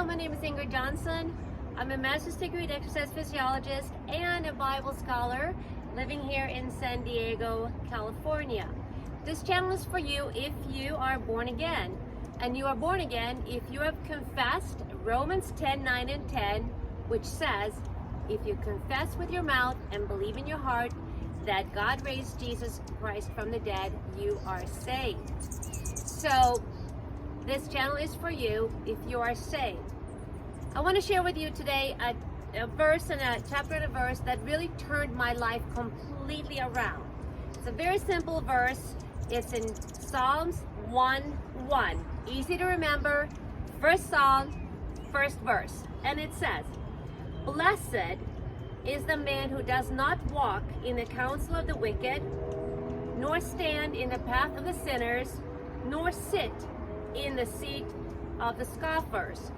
Hello, my name is Ingrid Johnson. I'm a master's degree exercise physiologist and a Bible scholar living here in San Diego, California. This channel is for you if you are born again. And you are born again if you have confessed Romans 10:9 and 10, which says, if you confess with your mouth and believe in your heart that God raised Jesus Christ from the dead, you are saved. So this channel is for you if you are saved. I want to share with you today a verse and a chapter and a verse that really turned my life completely around. It's a very simple verse. It's in Psalms 1:1. Easy to remember. First Psalm, first verse. And it says, "Blessed is the man who does not walk in the counsel of the wicked, nor stand in the path of the sinners, nor sit in the seat of the scoffers."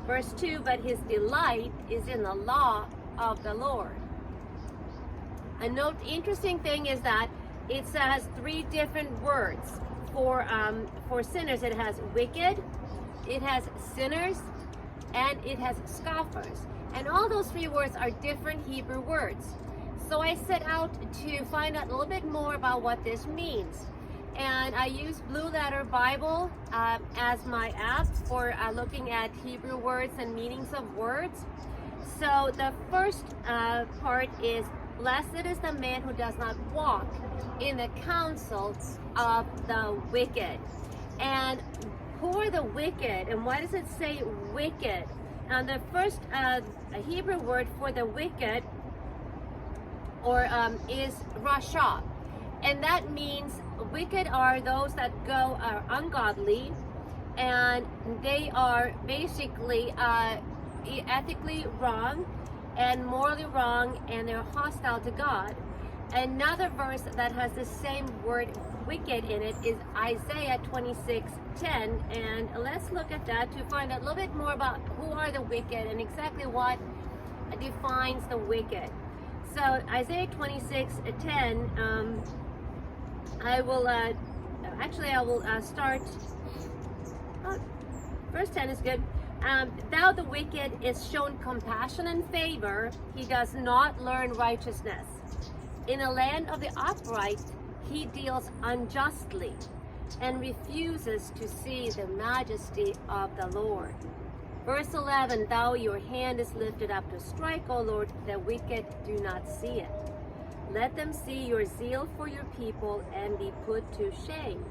Verse 2, "But his delight is in the law of the Lord." A note, interesting thing is that it has three different words for sinners. It has wicked, it has sinners, and it has scoffers. And all those three words are different Hebrew words. So I set out to find out a little bit more about what this means. And I use Blue Letter Bible as my app for looking at Hebrew words and meanings of words. So the first part is, "Blessed is the man who does not walk in the counsel of the wicked." And who are the wicked? And why does it say wicked? And the first Hebrew word for the wicked is rasha. And that means wicked are those that are ungodly, and they are basically ethically wrong and morally wrong, and they're hostile to God. Another verse that has the same word wicked in it is Isaiah 26:10, and let's look at that to find out a little bit more about who are the wicked and exactly what defines the wicked. So Isaiah 26:10, I will start. Verse 10 is good. "Thou the wicked is shown compassion and favor, he does not learn righteousness. In the land of the upright he deals unjustly, and refuses to see the majesty of the Lord." Verse 11, "Thou your hand is lifted up to strike, O Lord, the wicked do not see it. Let them see your zeal for your people and be put to shame."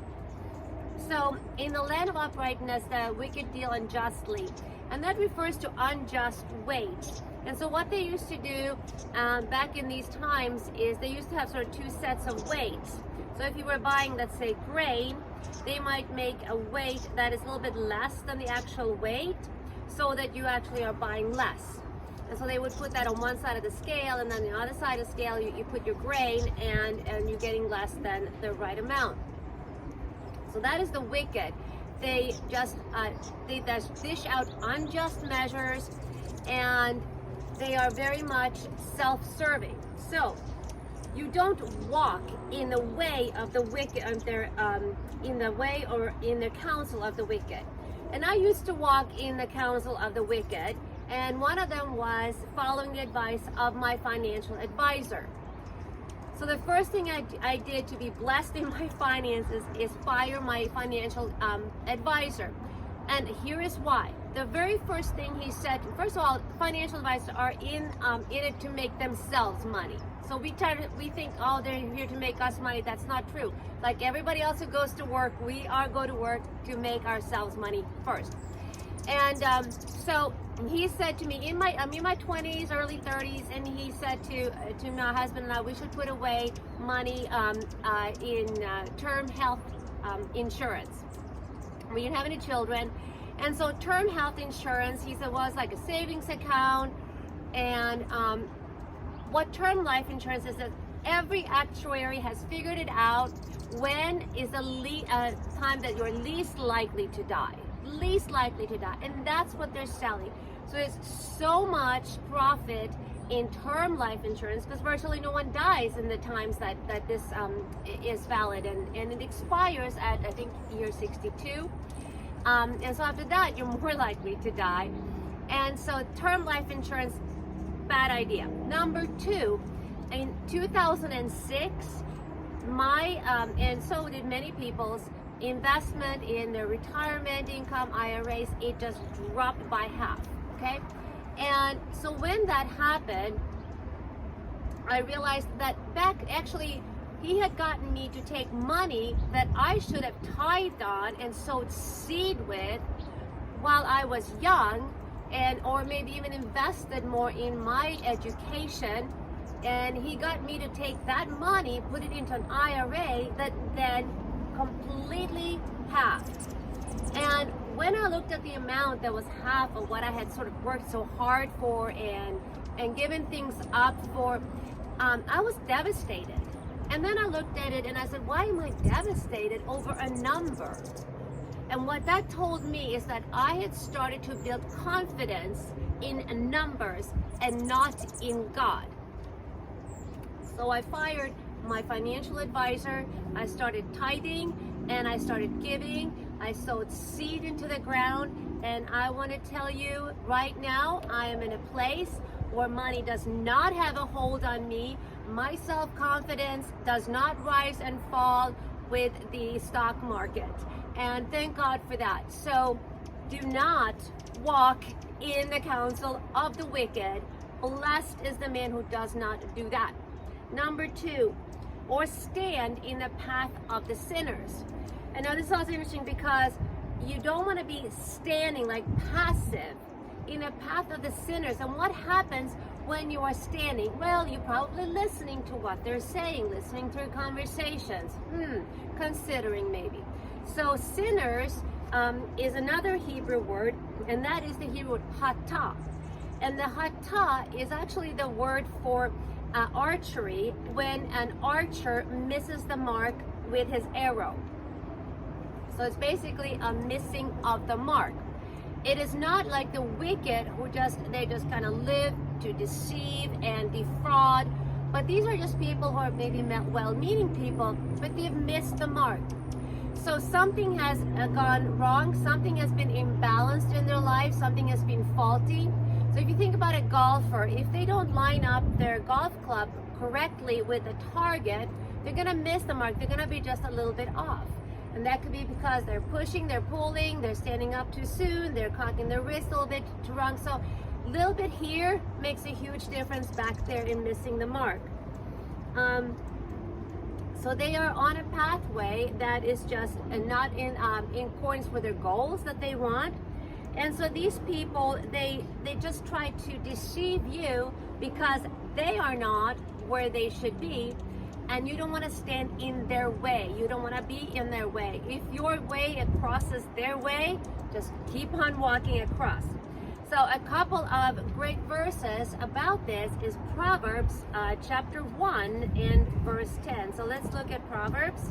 So in the land of uprightness, the wicked deal unjustly, and that refers to unjust wage. And so what they used to do back in these times is they used to have sort of two sets of weights. So if you were buying, let's say, grain, they might make a weight that is a little bit less than the actual weight, so that you actually are buying less. And so they would put that on one side of the scale, and then the other side of the scale you put your grain, and you're getting less than the right amount. So that is the wicked. They just dish out unjust measures, and they are very much self-serving. So you don't walk in the way of the wicked, in the way or in the counsel of the wicked. And I used to walk in the counsel of the wicked, and one of them was following the advice of my financial advisor. So the first thing I did to be blessed in my finances is fire my financial advisor. And here is why. The very first thing he said, first of all, financial advisors are in it to make themselves money. So we think, oh, they're here to make us money. That's not true. Like everybody else who goes to work, we go to work to make ourselves money first. And so he said to me, I'm in my 20s, early 30s, and he said to my husband and I, we should put away money in term health insurance. We didn't have any children, and so term health insurance, he said, was like a savings account. And what term life insurance is that every actuary has figured it out when is the time that you're least likely to die. And that's what they're selling. So it's so much profit in term life insurance because virtually no one dies in the times that this is valid, and it expires at, I think, year 62. And so after that, you're more likely to die. And so term life insurance, bad idea. Number two, in 2006, and so did many people's investment in their retirement income IRAs, it just dropped by half, okay? And so when that happened, I realized that actually, he had gotten me to take money that I should have tithed on and sowed seed with while I was young, or maybe even invested more in my education. And he got me to take that money, put it into an IRA that then completely halved. And when I looked at the amount that was half of what I had sort of worked so hard for and given things up for, I was devastated. And then I looked at it and I said, why am I devastated over a number? And what that told me is that I had started to build confidence in numbers and not in God. So I fired my financial advisor, I started tithing, and I started giving. I sowed seed into the ground, and I want to tell you right now, I am in a place where money does not have a hold on me. My self-confidence does not rise and fall with the stock market. And thank God for that. So do not walk in the counsel of the wicked. Blessed is the man who does not do that. Number two, or stand in the path of the sinners. And now this is also interesting because you don't want to be standing like passive in the path of the sinners. And what happens when you are standing? Well, you're probably listening to what they're saying, listening to conversations, considering maybe. So sinners is another Hebrew word, and that is the Hebrew word hatah. And the hatah is actually the word for archery, when an archer misses the mark with his arrow. So it's basically a missing of the mark. It is not like the wicked who just kind of live to deceive and defraud, but these are just people who are maybe well-meaning people, but they've missed the mark. So something has gone wrong, something has been imbalanced in their life, something has been faulty. So if you think about a golfer, if they don't line up their golf club correctly with the target, they're going to miss the mark. They're going to be just a little bit off. And that could be because they're pushing, they're pulling, they're standing up too soon, they're cocking their wrist a little bit too wrong. So a little bit here makes a huge difference back there in missing the mark. So they are on a pathway that is just not in accordance with their goals that they want. And so these people, they just try to deceive you because they are not where they should be, and you don't want to stand in their way. You don't want to be in their way. If your way crosses their way, just keep on walking across. So a couple of great verses about this is Proverbs chapter 1 and verse 10. So let's look at Proverbs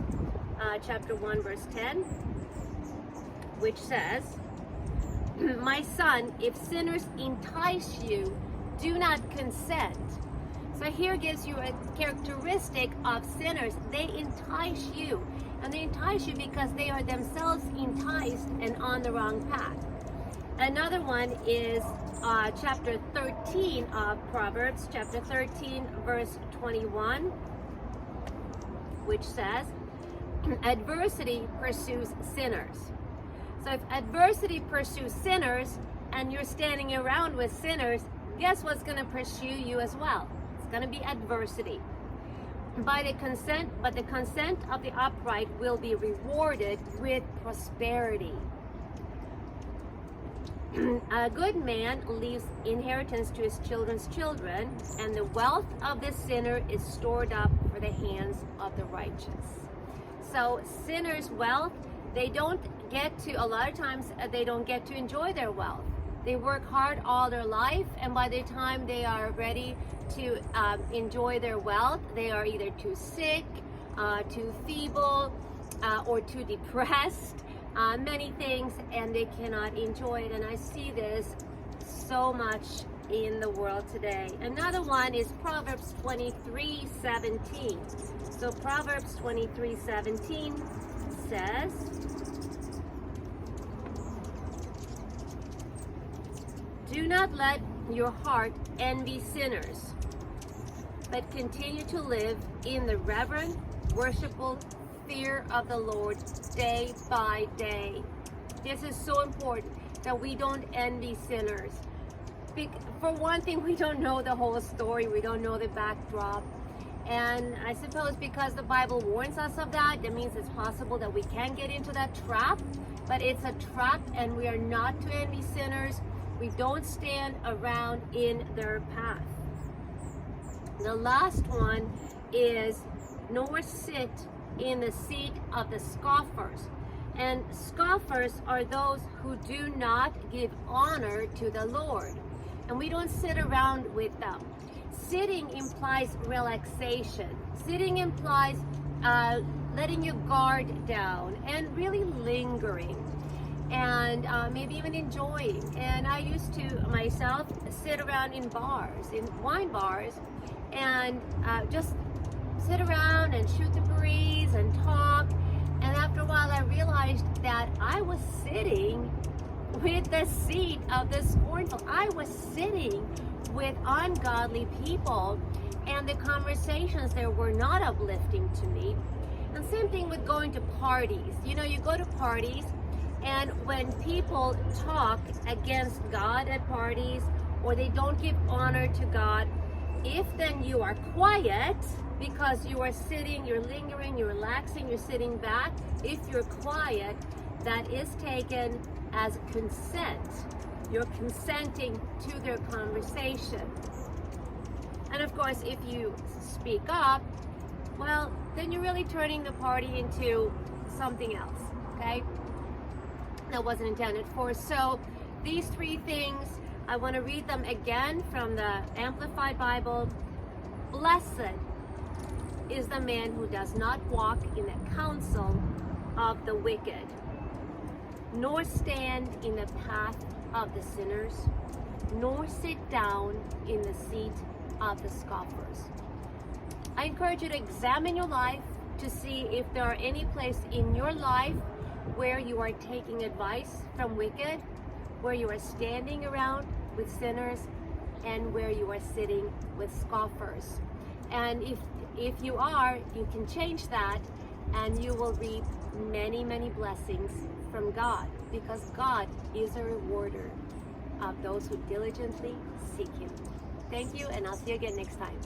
chapter 1 verse 10, which says, my son, if sinners entice you, do not consent. So here gives you a characteristic of sinners. They entice you. And they entice you because they are themselves enticed and on the wrong path. Another one is chapter 13 of Proverbs, chapter 13, verse 21, which says, adversity pursues sinners. So if adversity pursues sinners and you're standing around with sinners, guess what's going to pursue you as well? It's going to be adversity. But the consent of the upright will be rewarded with prosperity. A good man leaves inheritance to his children's children, and the wealth of the sinner is stored up for the hands of the righteous. So sinners' wealth, they don't get to, a lot of times they don't get to enjoy their wealth. They work hard all their life, and by the time they are ready to enjoy their wealth, they are either too sick, too feeble, or too depressed, many things, and they cannot enjoy it. And I see this so much in the world today. Another one is Proverbs 23:17. So Proverbs 23:17 says, Do not let your heart envy sinners, but continue to live in the reverent, worshipful fear of the Lord day by day. This is so important that we don't envy sinners. For one thing, we don't know the whole story. We don't know the backdrop. And I suppose because the Bible warns us of that, that means it's possible that we can get into that trap. But it's a trap, and we are not to envy sinners. We don't stand around in their path. The last one is nor sit in the seat of the scoffers. And scoffers are those who do not give honor to the Lord. And we don't sit around with them. Sitting implies relaxation. Sitting implies letting your guard down and really lingering and maybe even enjoying. And I used to myself sit around in bars, in wine bars, and just sit around and shoot the breeze and talk. And after a while I realized that I was sitting with the seat of the scornful. I was sitting with ungodly people, and the conversations there were not uplifting to me. And same thing with going to parties. You know, you go to parties, and when people talk against God at parties, or they don't give honor to God, if then you are quiet because you are sitting, you're lingering, you're relaxing, you're sitting back, if you're quiet, that is taken as consent. You're consenting to their conversation. And of course, if you speak up, well, then you're really turning the party into something else, okay? That wasn't intended for. So these three things, I want to read them again from the Amplified Bible. Blessed is the man who does not walk in the counsel of the wicked, nor stand in the path of the sinners, nor sit down in the seat of the scoffers. I encourage you to examine your life to see if there are any place in your life where you are taking advice from wicked, where you are standing around with sinners, and where you are sitting with scoffers. And if you are, you can change that, and you will reap many, many blessings from God, because God is a rewarder of those who diligently seek Him. Thank you, and I'll see you again next time.